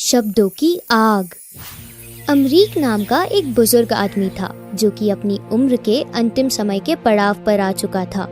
शब्दों की आग। अमरीक नाम का एक बुजुर्ग आदमी था जो कि अपनी उम्र के अंतिम समय के पड़ाव पर आ चुका था।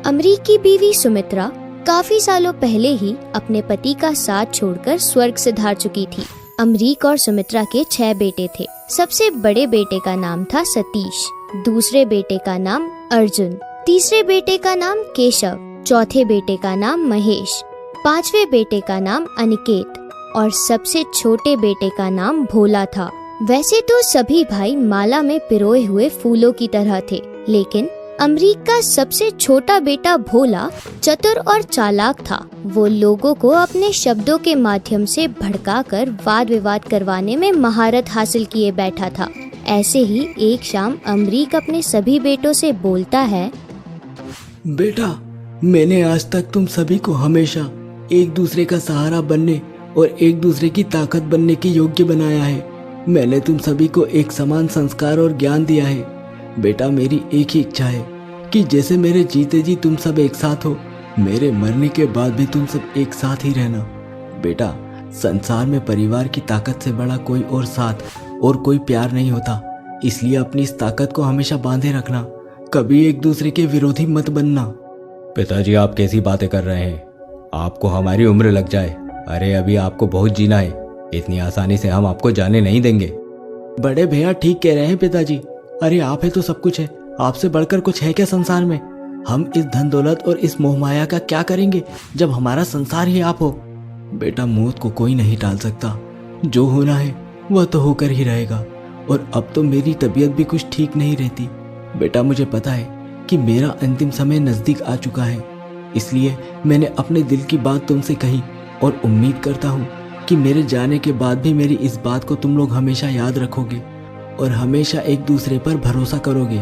अमरीक की बीवी सुमित्रा काफी सालों पहले ही अपने पति का साथ छोड़कर स्वर्ग सिधार चुकी थी। अमरीक और सुमित्रा के 6 बेटे थे। सबसे बड़े बेटे का नाम था सतीश, दूसरे बेटे का नाम अर्जुन, तीसरे बेटे का नाम केशव, चौथे बेटे का नाम महेश, पांचवे बेटे का नाम अनिकेत और सबसे छोटे बेटे का नाम भोला था। वैसे तो सभी भाई माला में पिरोए हुए फूलों की तरह थे, लेकिन अमरीक का सबसे छोटा बेटा भोला चतुर और चालाक था। वो लोगों को अपने शब्दों के माध्यम से भड़काकर वाद विवाद करवाने में महारत हासिल किए बैठा था। ऐसे ही एक शाम अमरीक अपने सभी बेटों से बोलता है, बेटा, मैंने आज तक तुम सभी को हमेशा एक दूसरे का सहारा बनने और एक दूसरे की ताकत बनने के योग्य बनाया है। मैंने तुम सभी को एक समान संस्कार और ज्ञान दिया है। बेटा, मेरी एक ही इच्छा है कि जैसे मेरे जीते जी तुम सब एक साथ हो, मेरे मरने के बाद भी तुम सब एक साथ ही रहना। बेटा, संसार में परिवार की ताकत से बड़ा कोई और साथ और कोई प्यार नहीं होता, इसलिए अपनी इस ताकत को हमेशा बांधे रखना, कभी एक दूसरे के विरोधी मत बनना। पिताजी, आप कैसी बातें कर रहे हैं? आपको हमारी उम्र लग जाए, अरे अभी आपको बहुत जीना है, इतनी आसानी से हम आपको जाने नहीं देंगे। बड़े भैया ठीक कह रहे हैं पिताजी। अरे आप है तो सब कुछ है, आपसे बढ़कर कुछ है क्या संसार में? हम इस धन दौलत और इस मोह माया का क्या करेंगे जब हमारा संसार ही आप हो? बेटा, मौत को कोई नहीं टाल सकता, जो होना है वह तो होकर ही रहेगा। और अब तो मेरी तबीयत भी कुछ ठीक नहीं रहती। बेटा, मुझे पता है कि मेरा अंतिम समय नजदीक आ चुका है, इसलिए मैंने अपने दिल की बात तुमसे कही और उम्मीद करता हूँ कि मेरे जाने के बाद भी मेरी इस बात को तुम लोग हमेशा याद रखोगे और हमेशा एक दूसरे पर भरोसा करोगे।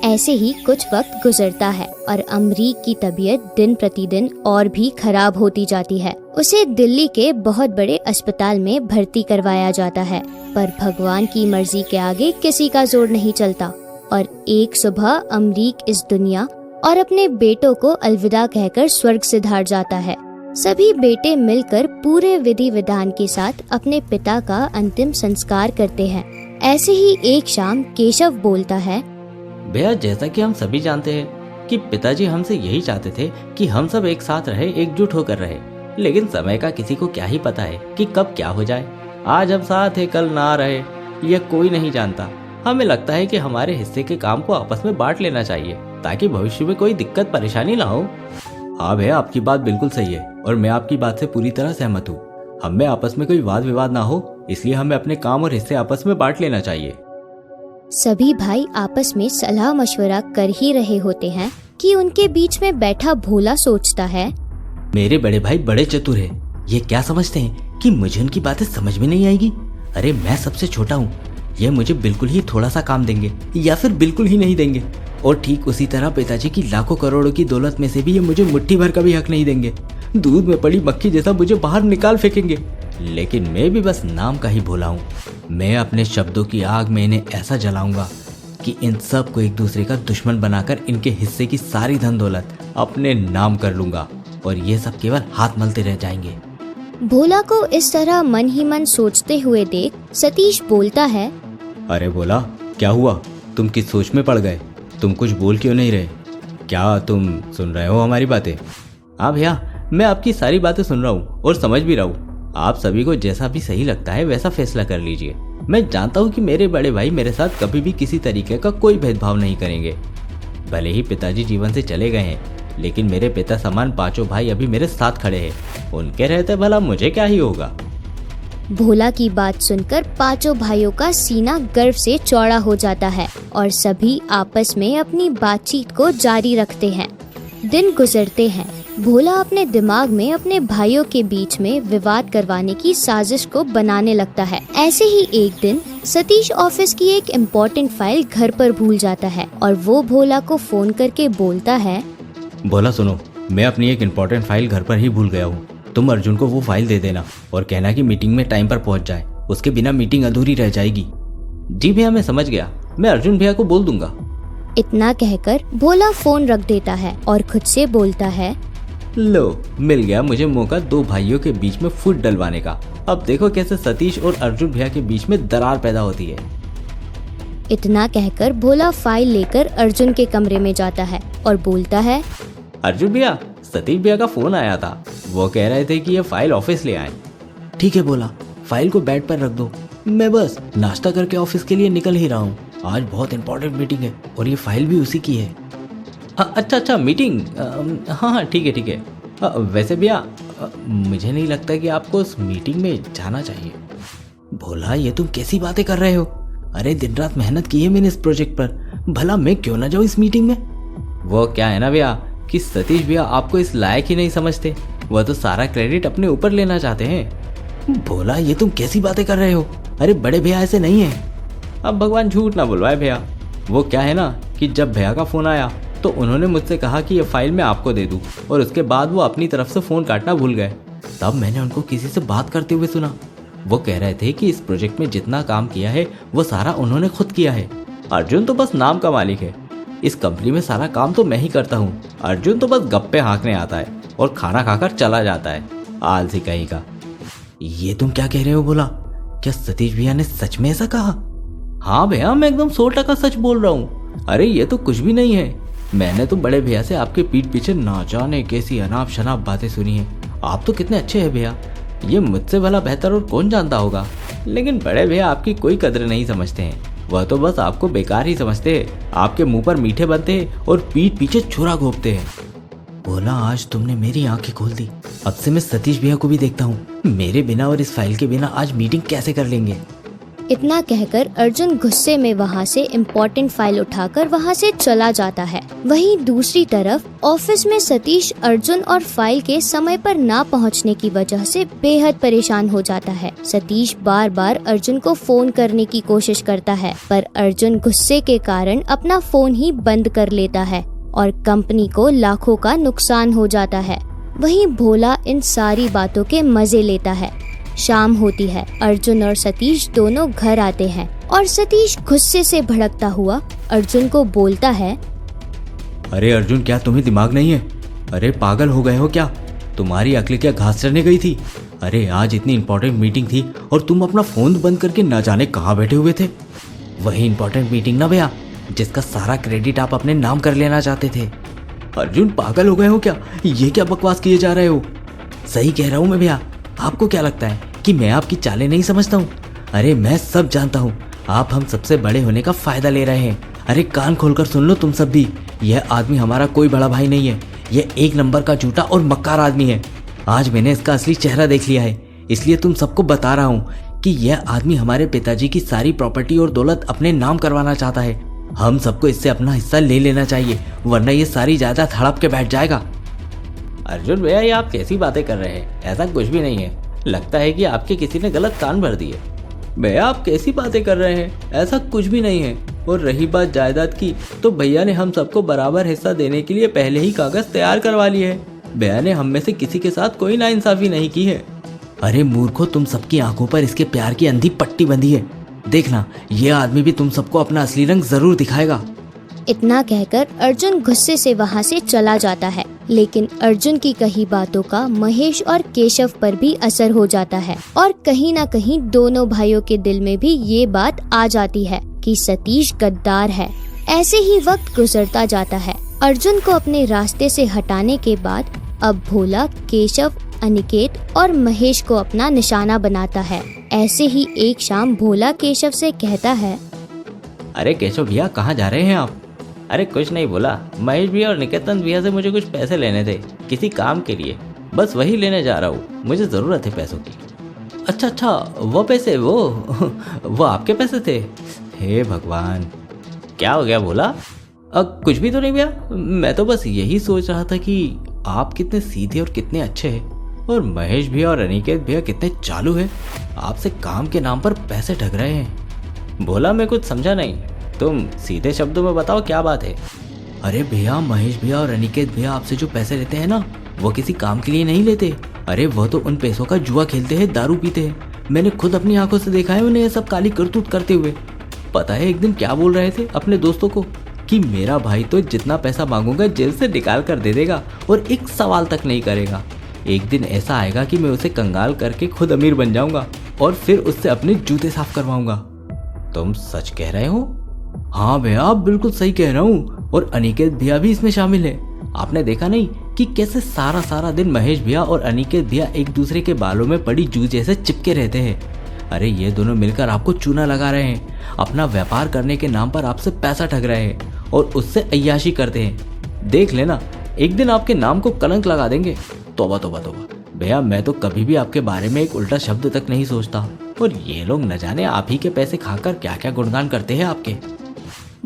ऐसे ही कुछ वक्त गुजरता है और अमरीक की तबीयत दिन प्रतिदिन और भी खराब होती जाती है। उसे दिल्ली के बहुत बड़े अस्पताल में भर्ती करवाया जाता है, पर भगवान की मर्जी के आगे किसी का जोर नहीं चलता और एक सुबह अमरीक इस दुनिया और अपने बेटों को अलविदा कहकर स्वर्ग सिधार जाता है। सभी बेटे मिलकर पूरे विधि विधान के साथ अपने पिता का अंतिम संस्कार करते हैं। ऐसे ही एक शाम केशव बोलता है, भैया, जैसा कि हम सभी जानते हैं कि पिताजी हमसे यही चाहते थे कि हम सब एक साथ रहे, एकजुट होकर रहे, लेकिन समय का किसी को क्या ही पता है कि कब क्या हो जाए। आज हम साथ है, कल ना रहे, यह कोई नहीं जानता। हमें लगता है कि हमारे हिस्से के काम को आपस में बांट लेना चाहिए ताकि भविष्य में कोई दिक्कत परेशानी ना हो। हाँ भैया, आपकी बात बिल्कुल सही है और मैं आपकी बात से पूरी तरह सहमत हूँ। हम में आपस में कोई वाद विवाद ना हो, इसलिए हमें अपने काम और हिस्से आपस में बांट लेना चाहिए। सभी भाई आपस में सलाह मशवरा कर ही रहे होते हैं कि उनके बीच में बैठा भोला सोचता है, मेरे बड़े भाई बड़े चतुर हैं। ये क्या समझते हैं कि मुझे उनकी बातें समझ में नहीं आएगी? अरे मैं सबसे छोटा हूँ, ये मुझे बिल्कुल ही थोड़ा सा काम देंगे या फिर बिल्कुल ही नहीं देंगे। और ठीक उसी तरह पिताजी की लाखों करोड़ों की दौलत में से भी ये मुझे मुट्ठी भर का भी हक नहीं देंगे। दूध में पड़ी मक्खी जैसा मुझे बाहर निकाल फेंकेंगे। लेकिन मैं भी बस नाम का ही भोला हूँ। मैं अपने शब्दों की आग में इन्हें ऐसा जलाऊंगा कि इन सब को एक दूसरे का दुश्मन बनाकर इनके हिस्से की सारी धन दौलत अपने नाम कर लूंगा और ये सब केवल हाथ मलते रह जाएंगे। भोला को इस तरह मन ही मन सोचते हुए देख सतीश बोलता है, अरे भोला, क्या हुआ? तुम किस सोच में पड़ गए? तुम कुछ बोल क्यों नहीं रहे? क्या तुम सुन रहे हो हमारी बातें? हाँ भैया, मैं आपकी सारी बातें सुन रहा हूँ और समझ भी रहा हूँ। आप सभी को जैसा भी सही लगता है वैसा फैसला कर लीजिए। मैं जानता हूँ कि मेरे बड़े भाई मेरे साथ कभी भी किसी तरीके का कोई भेदभाव नहीं करेंगे। भले ही पिताजी जीवन से चले गए हैं, लेकिन मेरे पिता समान पांचों भाई अभी मेरे साथ खड़े हैं। उनके रहते भला मुझे क्या ही होगा। भोला की बात सुनकर पांचों भाइयों का सीना गर्व से चौड़ा हो जाता है और सभी आपस में अपनी बातचीत को जारी रखते हैं। दिन गुजरते हैं। भोला अपने दिमाग में अपने भाइयों के बीच में विवाद करवाने की साजिश को बनाने लगता है। ऐसे ही एक दिन सतीश ऑफिस की एक इम्पोर्टेंट फाइल घर पर भूल जाता है और वो भोला को फोन करके बोलता है, भोला सुनो, मैं अपनी एक इम्पोर्टेंट फाइल घर पर ही भूल गया हूँ। तुम अर्जुन को वो फाइल दे देना और कहना कि मीटिंग में टाइम पर पहुँच जाए, उसके बिना मीटिंग अधूरी रह जाएगी। जी भैया, मैं समझ गया, मैं अर्जुन भैया को बोल दूंगा। इतना कहकर भोला फोन रख देता है और खुद से बोलता है, लो, मिल गया मुझे मौका दो भाइयों के बीच में फुट डलवाने का। अब देखो कैसे सतीश और अर्जुन भैया के बीच में दरार पैदा होती है। इतना कहकर भोला फाइल लेकर अर्जुन के कमरे में जाता है और बोलता है, अर्जुन भैया, सतीश भैया का फोन आया था। वो कह रहे थे कि ये फाइल ऑफिस ले आए। ठीक है भोला, फाइल को बेड पर रख दो, मैं बस नाश्ता करके ऑफिस के लिए निकल ही रहा हूँ। आज बहुत इंपॉर्टेंट मीटिंग है और ये फाइल भी उसी की है। अच्छा मीटिंग। हाँ ठीक है। वैसे भैया, मुझे नहीं लगता कि आपको उस मीटिंग में जाना चाहिए। भोला, ये तुम कैसी बातें कर रहे हो? अरे दिन रात मेहनत की है मैंने इस प्रोजेक्ट पर, भला मैं क्यों ना जाऊँ इस मीटिंग में? वो क्या है ना भैया कि सतीश भैया आपको इस लायक ही नहीं समझते। वह तो सारा क्रेडिट अपने ऊपर लेना चाहते हैं। भोला, ये तुम कैसी बातें कर रहे हो? अरे बड़े भैया ऐसे नहीं है। अब भगवान झूठ ना बुलवाए भैया। वो क्या है ना कि जब भैया का फोन आया तो उन्होंने मुझसे कहा कि ये फाइल मैं आपको दे दूं, और उसके बाद वो अपनी तरफ से फोन काटना भूल गए। तब मैंने उनको किसी से बात करते हुए सुना। वो कह रहे थे कि इस प्रोजेक्ट में जितना काम किया है वो सारा उन्होंने खुद किया है। अर्जुन तो बस नाम का मालिक है। इस कंपनी में सारा काम तो मैं ही करता हूँ। अर्जुन तो बस गप्पे हाँकने आता है और खाना खाकर चला जाता है। आलसी कहीं का। ये तुम क्या कह रहे हो भोला? क्या सतीश भैया ने सच में ऐसा कहा? हाँ भैया, मैं एकदम 100% सच बोल रहा हूँ। अरे ये तो कुछ भी नहीं है। मैंने तो बड़े भैया से आपके पीठ पीछे ना जाने कैसी अनाप शनाप बातें सुनी हैं। आप तो कितने अच्छे हैं भैया, ये मुझसे भला बेहतर और कौन जानता होगा। लेकिन बड़े भैया आपकी कोई कदर नहीं समझते हैं। वह तो बस आपको बेकार ही समझते हैं। आपके मुंह पर मीठे बनते हैं और पीठ पीछे छुरा घोंपते हैं। भोला, आज तुमने मेरी आंखें खोल दी। अब से मैं सतीश भैया को भी देखता हूँ। मेरे बिना और इस फाइल के बिना आज मीटिंग कैसे कर लेंगे? इतना कहकर अर्जुन गुस्से में वहाँ से इम्पोर्टेंट फाइल उठाकर वहाँ से चला जाता है। वहीं दूसरी तरफ ऑफिस में सतीश अर्जुन और फाइल के समय पर ना पहुँचने की वजह से बेहद परेशान हो जाता है। सतीश बार बार अर्जुन को फोन करने की कोशिश करता है, पर अर्जुन गुस्से के कारण अपना फोन ही बंद कर लेता है और कंपनी को लाखों का नुकसान हो जाता है। वहीं भोला इन सारी बातों के मजे लेता है। शाम होती है। अर्जुन और सतीश दोनों घर आते हैं और सतीश गुस्से से भड़कता हुआ अर्जुन को बोलता है, अरे अर्जुन, क्या तुम्हें दिमाग नहीं है? अरे पागल हो गए हो क्या? तुम्हारी अक्ल क्या घास चरने गई थी? अरे आज इतनी इंपॉर्टेंट मीटिंग थी और तुम अपना फोन बंद करके न जाने कहाँ बैठे हुए थे। वही इंपॉर्टेंट मीटिंग ना भैया, जिसका सारा क्रेडिट आप अपने नाम कर लेना चाहते थे। अर्जुन, पागल हो गए हो क्या? ये क्या बकवास किए जा रहे हो? सही कह रहा हूँ मैं भैया। आपको क्या लगता है कि मैं आपकी चालें नहीं समझता हूँ? अरे मैं सब जानता हूँ। आप हम सबसे बड़े होने का फायदा ले रहे हैं। अरे कान खोलकर सुन लो तुम सब भी। यह आदमी हमारा कोई बड़ा भाई नहीं है। यह एक नंबर का झूठा और मक्कार आदमी है। आज मैंने इसका असली चेहरा देख लिया है, इसलिए तुम सबको बता रहा हूँ कि यह आदमी हमारे पिताजी की सारी प्रॉपर्टी और दौलत अपने नाम करवाना चाहता है। हम सबको इससे अपना हिस्सा ले लेना चाहिए, वरना ये सारी जायदाद हड़प के बैठ जाएगा। अर्जुन भैया, ये आप कैसी बातें कर रहे हैं? ऐसा कुछ भी नहीं है। लगता है कि आपके किसी ने गलत कान भर दिए। भैया, आप कैसी बातें कर रहे हैं? ऐसा कुछ भी नहीं है। और रही बात जायदाद की, तो भैया ने हम सबको बराबर हिस्सा देने के लिए पहले ही कागज तैयार करवा लिए हैं। भैया ने हम में से किसी के साथ कोई नाइंसाफी नहीं की है। अरे मूर्खो, तुम सबकी आंखों पर इसके प्यार की अंधी पट्टी बंधी है। देखना, यह आदमी भी तुम सबको अपना असली रंग जरूर दिखाएगा। इतना कहकर अर्जुन गुस्से से वहाँ से चला जाता है। लेकिन अर्जुन की कही बातों का महेश और केशव पर भी असर हो जाता है और कहीं ना कहीं दोनों भाइयों के दिल में भी ये बात आ जाती है कि सतीश गद्दार है। ऐसे ही वक्त गुजरता जाता है। अर्जुन को अपने रास्ते से हटाने के बाद अब भोला, केशव, अनिकेत और महेश को अपना निशाना बनाता है। ऐसे ही एक शाम भोला केशव से कहता है, अरे केशव भैया, कहाँ जा रहे हैं आप? अरे कुछ नहीं भोला, महेश भैया और निकेतन भैया से मुझे कुछ पैसे लेने थे किसी काम के लिए, बस वही लेने जा रहा हूँ। मुझे ज़रूरत है पैसों की। अच्छा, वो पैसे वो आपके पैसे थे? हे भगवान, क्या हो गया भोला? कुछ भी तो नहीं भैया, मैं तो बस यही सोच रहा था कि आप कितने सीधे और कितने अच्छे हैं और महेश भैया और अनिकेत भैया कितने चालू हैं, आपसे काम के नाम पर पैसे ठग रहे हैं। भोला, मैं कुछ समझा नहीं, तुम सीधे शब्दों में बताओ क्या बात है। अरे भैया, महेश भैया और अनिकेत भैया आपसे जो पैसे लेते हैं ना, वो किसी काम के लिए नहीं लेते। अरे वह तो उन पैसों का जुआ खेलते हैं, दारू पीते हैं। मैंने खुद अपनी आंखों से देखा है उन्हें ये सब काली करतूत करते हुए। पता है एक दिन क्या बोल रहे थे अपने दोस्तों को कि मेरा भाई तो जितना पैसा मांगूंगा जेल से निकाल कर दे देगा और एक सवाल तक नहीं करेगा। एक दिन ऐसा आएगा कि मैं उसे कंगाल करके खुद अमीर बन जाऊंगा और फिर उससे अपने जूते साफ करवाऊंगा। तुम सच कह रहे हो? हाँ भैया, आप बिल्कुल सही कह रहा हूँ, और अनिकेत भैया भी इसमें शामिल है। आपने देखा नहीं कि कैसे सारा दिन महेश भैया और अनिकेत भैया एक दूसरे के बालों में पड़ी जू जैसे चिपके रहते हैं। अरे ये दोनों मिलकर आपको चूना लगा रहे हैं, अपना व्यापार करने के नाम पर आपसे पैसा ठग रहे हैं और उससे अय्याशी करते हैं। देख लेना, एक दिन आपके नाम को कलंक लगा देंगे। तौबा तौबा तौबा। भैया मैं तो कभी भी आपके बारे में एक उल्टा शब्द तक नहीं सोचता, और ये लोग न जाने आप ही के पैसे खाकर क्या क्या गुणगान करते हैं आपके।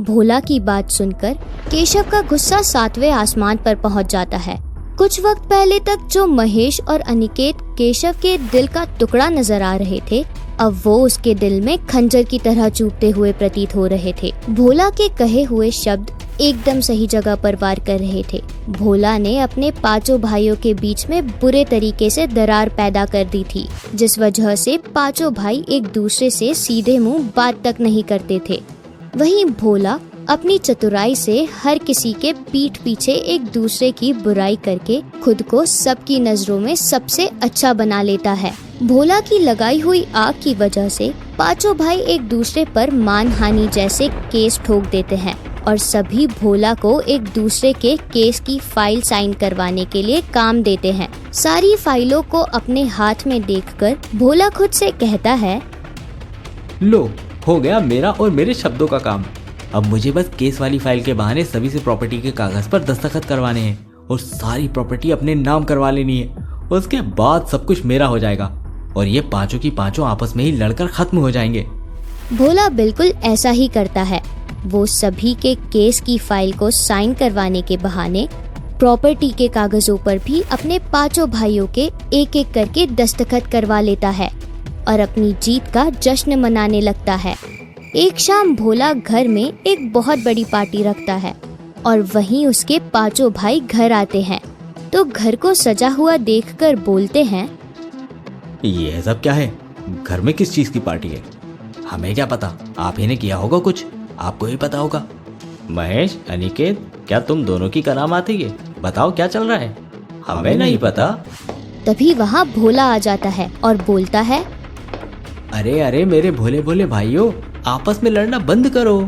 भोला की बात सुनकर केशव का गुस्सा 7वें आसमान पर पहुंच जाता है। कुछ वक्त पहले तक जो महेश और अनिकेत केशव के दिल का टुकड़ा नजर आ रहे थे, अब वो उसके दिल में खंजर की तरह चुभते हुए प्रतीत हो रहे थे। भोला के कहे हुए शब्द एकदम सही जगह पर वार कर रहे थे। भोला ने अपने 5 भाइयों के बीच में बुरे तरीके से दरार पैदा कर दी थी, जिस वजह से 5 भाई एक दूसरे से सीधे मुंह बात तक नहीं करते थे। वहीं भोला अपनी चतुराई से हर किसी के पीठ पीछे एक दूसरे की बुराई करके खुद को सबकी नजरों में सबसे अच्छा बना लेता है। भोला की लगाई हुई आग की वजह से 5 भाई एक दूसरे पर मानहानि जैसे केस ठोक देते हैं और सभी भोला को एक दूसरे के केस की फाइल साइन करवाने के लिए काम देते हैं। सारी फाइलों को अपने हाथ में देखकर भोला खुद से कहता है, लो, हो गया मेरा और मेरे शब्दों का काम। अब मुझे बस केस वाली फाइल के बहाने सभी से प्रॉपर्टी के कागज पर दस्तखत करवाने हैं और सारी प्रॉपर्टी अपने नाम करवा लेनी है। उसके बाद सब कुछ मेरा हो जाएगा और ये 5 की 5 आपस में ही लड़कर खत्म हो जाएंगे। भोला बिल्कुल ऐसा ही करता है। वो सभी के केस की फाइल को साइन करवाने के बहाने प्रॉपर्टी के कागजों पर भी अपने 5 भाइयों के एक एक करके दस्तखत करवा लेता है और अपनी जीत का जश्न मनाने लगता है। एक शाम भोला घर में एक बहुत बड़ी पार्टी रखता है और वहीं उसके 5 भाई घर आते हैं तो घर को सजा हुआ देखकर बोलते हैं, ये सब क्या है? घर में किस चीज की पार्टी है? हमें क्या पता, आप ही ने किया होगा कुछ, आपको ही पता होगा। महेश, अनिकेत, क्या तुम दोनों की करामात है ये? बताओ क्या चल रहा है? हमें नहीं पता। तभी वहाँ भोला आ जाता है और बोलता है, अरे मेरे भोले भोले भाइयों, आपस में लड़ना बंद करो।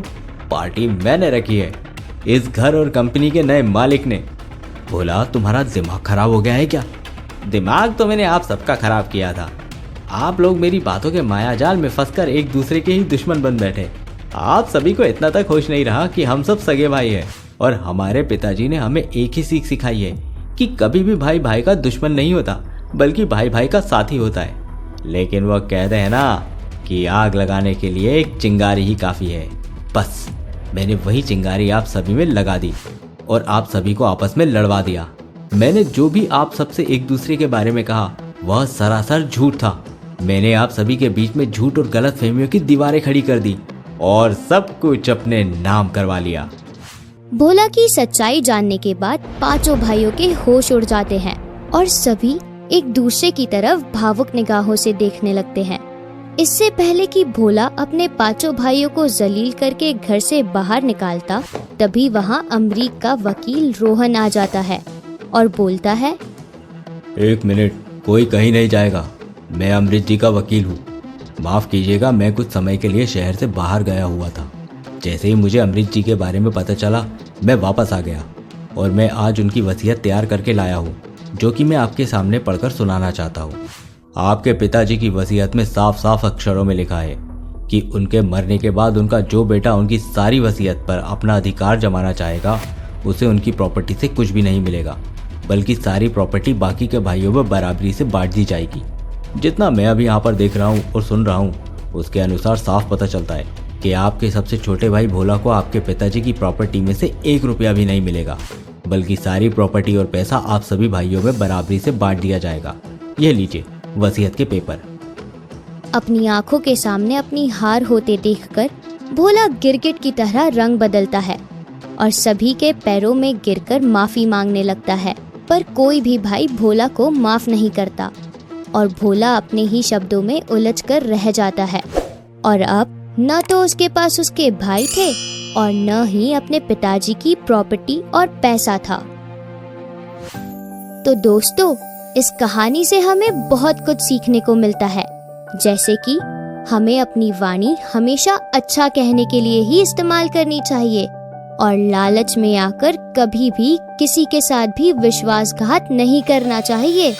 पार्टी मैंने रखी है, इस घर और कंपनी के नए मालिक ने। भोला, तुम्हारा दिमाग खराब हो गया है क्या? दिमाग तो मैंने आप सबका खराब किया था। आप लोग मेरी बातों के मायाजाल में फंसकर एक दूसरे के ही दुश्मन बन बैठे। आप सभी को इतना तक होश नहीं रहा कि हम सब सगे भाई हैं और हमारे पिताजी ने हमें एक ही सीख सिखाई है कि कभी भी भाई भाई का दुश्मन नहीं होता, बल्कि भाई भाई का साथी होता है। लेकिन वह कहते हैं ना कि आग लगाने के लिए एक चिंगारी ही काफ़ी है। बस मैंने वही चिंगारी आप सभी में लगा दी और आप सभी को आपस में लड़वा दिया। मैंने जो भी आप सबसे एक दूसरे के बारे में कहा वह सरासर झूठ था। मैंने आप सभी के बीच में झूठ और गलत फहमियों की दीवारें खड़ी कर दी और सब कुछ अपने नाम करवा लिया। भोला की सच्चाई जानने के बाद 5 भाइयों के होश उड़ जाते हैं और सभी एक दूसरे की तरफ भावुक निगाहों से देखने लगते हैं। इससे पहले कि भोला अपने 5 भाइयों को जलील करके घर से बाहर निकालता, तभी वहाँ अमरीक का वकील रोहन आ जाता है और बोलता है, 1 मिनट, कोई कहीं नहीं जाएगा। मैं अमृत जी का वकील हूँ। माफ़ कीजिएगा, मैं कुछ समय के लिए शहर से बाहर गया हुआ था। जैसे ही मुझे अमृत जी के बारे में पता चला, मैं वापस आ गया और मैं आज उनकी वसीयत तैयार करके लाया हूँ, जो कि मैं आपके सामने पढ़कर सुनाना चाहता हूँ। आपके पिताजी की वसीयत में साफ साफ अक्षरों में लिखा है कि उनके मरने के बाद उनका जो बेटा उनकी सारी वसीयत पर अपना अधिकार जमाना चाहेगा, उसे उनकी प्रॉपर्टी से कुछ भी नहीं मिलेगा, बल्कि सारी प्रॉपर्टी बाकी के भाइयों में बराबरी से बांट दी जाएगी। जितना मैं अभी यहाँ पर देख रहा हूँ और सुन रहा हूँ, उसके अनुसार साफ पता चलता है कि आपके सबसे छोटे भाई भोला को आपके पिताजी की प्रॉपर्टी में से 1 रुपया भी नहीं मिलेगा, बल्कि सारी प्रॉपर्टी और पैसा आप सभी भाइयों में बराबरी से बांट दिया जाएगा। यह लीजिए वसीयत के पेपर। अपनी आंखों के सामने अपनी हार होते देखकर भोला गिरगिट की तरह रंग बदलता है और सभी के पैरों में गिरकर माफी मांगने लगता है, पर कोई भी भाई भोला को माफ नहीं करता और भोला अपने ही शब्दों में उलझकर रह जाता है। और अब न तो उसके पास उसके भाई थे और न ही अपने पिताजी की प्रॉपर्टी और पैसा था। तो दोस्तों, इस कहानी से हमें बहुत कुछ सीखने को मिलता है, जैसे कि हमें अपनी वाणी हमेशा अच्छा कहने के लिए ही इस्तेमाल करनी चाहिए और लालच में आकर कभी भी किसी के साथ भी विश्वासघात नहीं करना चाहिए।